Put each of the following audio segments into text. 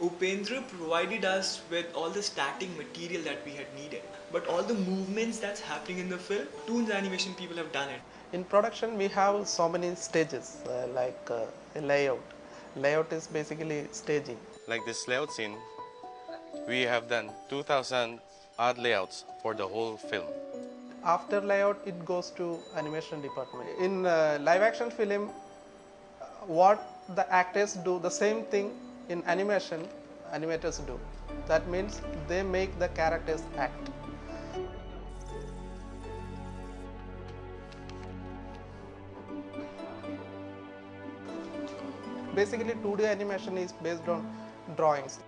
Upendra provided us with all the static material that we had needed. But all the movements that's happening in the film, Toons animation people have done it. In production, we have so many stages like a layout. Layout is basically staging. Like this layout scene, we have done 2000 art layouts for the whole film. After layout, it goes to animation department. In live action film, what the actors do, the same thing in animation, animators do. That means they make the characters act. Basically, 2D animation is based on drawings.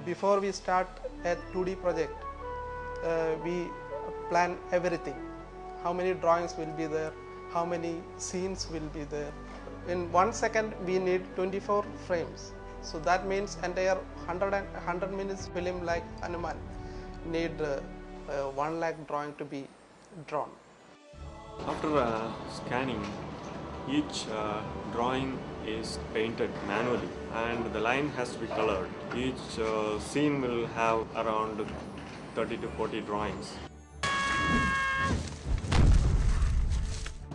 Before we start a 2D project, we plan everything. How many drawings will be there, how many scenes will be there. In 1 second, we need 24 frames. So that means entire 100 minutes film like Hanuman need 1 lakh drawing to be drawn. After scanning, each drawing is painted manually and the line has to be colored. Each scene will have around 30 to 40 drawings.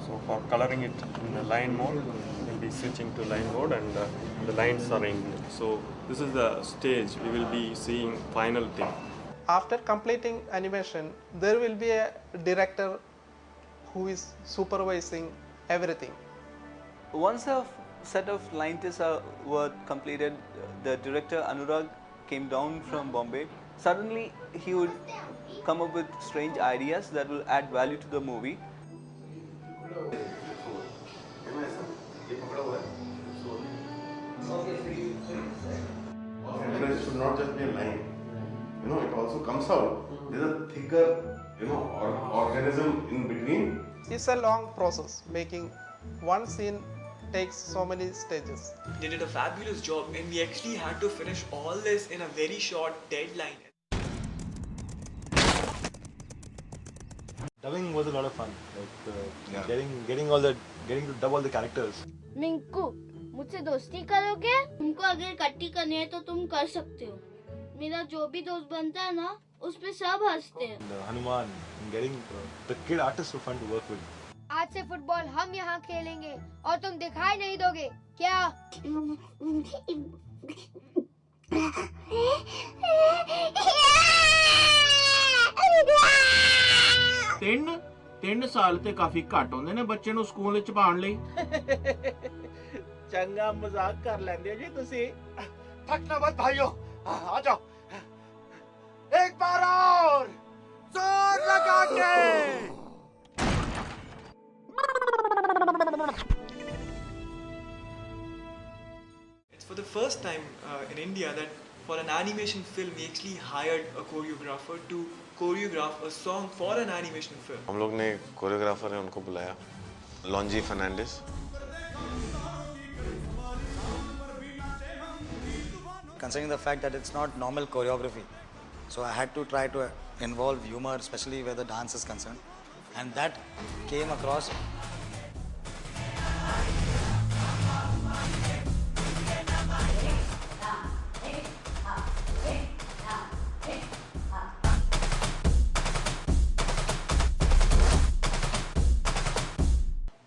So for coloring it in the line mode, we'll be switching to line mode and the lines are inked. So this is the stage we will be seeing final thing. After completing animation, there will be a director who is supervising everything. Once a set of line tests were completed, the director Anurag came down from Bombay. Suddenly he would come up with strange ideas that will add value to the movie. It should not just be a line. You know, it also comes out. There's a thicker, organism in between. It's a long process. Making one scene takes so many stages. They did a fabulous job, and we actually had to finish all this in a very short deadline. Dubbing was a lot of fun. Like getting to dub all the characters. Minku, मुझसे दोस्ती करोगे? तुमको अगर इकट्ठी करनी है तो तुम कर सकते हो. मेरा जो भी दोस्त बनता है ना, उस पे सब हंसते हैं. Hanuman, getting the kid artists were fun to work with. आज से फुटबॉल हम यहाँ खेलेंगे और तुम दिखाई नहीं दोगे क्या? ਤਿੰਨ ਸਾਲ ਤੇ ਕਾਫੀ ਘੱਟ ਹੁੰਦੇ ਨੇ ਬੱਚੇ ਨੂੰ ਸਕੂਲ ਵਿੱਚ ਪਾਉਣ ਲਈ. ਚੰਗਾ ਮਜ਼ਾਕ ਕਰ ਲੈਂਦੇ ਜੀ ਤੁਸੀਂ. थकना मत भाइयों, आ जाओ. एक बार और जोर लगा के. It's for the first time in India that for an animation film we actually hired a choreographer to choreograph a song for an animation film. हम लोग ने कोरियोग्राफर है उनको बुलाया, लॉन्जी Fernandes. Considering the fact that it's not normal choreography, so I had to try to involve humor, especially where the dance is concerned, and that came across.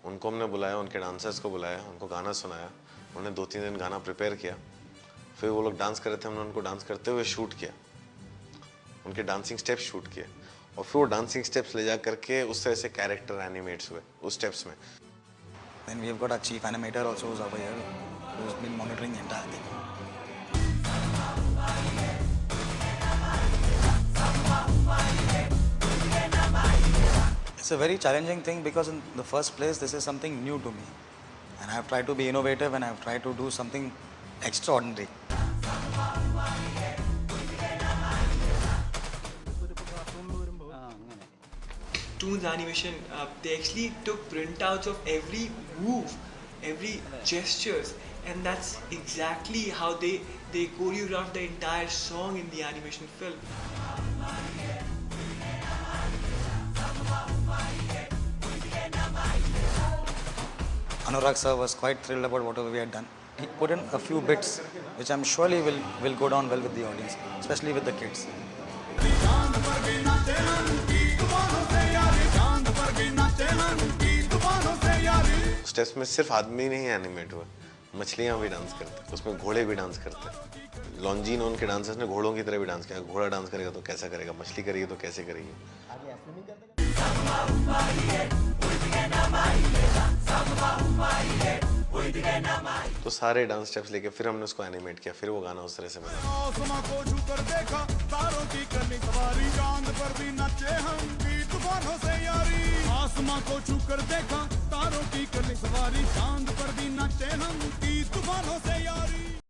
उनको हमने बुलाया, उनके डांसर्स को बुलाया, उनको गाना सुनाया. उन्होंने 2-3 दिन गाना प्रिपेयर किया. फिर वो लोग डांस कर रहे थे, हमने उनको डांस करते हुए शूट किया, उनके डांसिंग स्टेप्स शूट किए और फिर वो डांसिंग स्टेप्स ले जा करके उस तरह से कैरेक्टर एनिमेट्स हुए उस स्टेप्स में. Then we have got our chief animator also who's over here, who's been monitoring the entire thing. It's a very challenging thing because in the first place this is something new to me, and I have tried to be innovative and I have tried to do something extraordinary. Toons animation, they actually took printouts of every move, every gestures, and that's exactly how they choreographed the entire song in the animation film. Anurag sir was quite thrilled about whatever we had done. he put in a few bits which I'm surely will go down well with the audience, especially with the kids. Steps में सिर्फ आदमी नहीं animate हुआ, मछलियाँ भी dance करते हैं, उसमें घोड़े भी डांस करते हैं। लॉन्जीन उनके डांसर्स ने घोड़ों की तरह भी डांस किया। घोड़ा डांस करेगा तो कैसा करेगा, मछली करेगी तो कैसे करेगी। तो सारे डांस स्टेप्स लेके फिर हमने उसको एनिमेट किया, फिर वो गाना उस तरह से बना। आसमां को छू कर देखा तारों की करनी सवारी, चांद पर भी नाचे हम की तूफानों से यारी।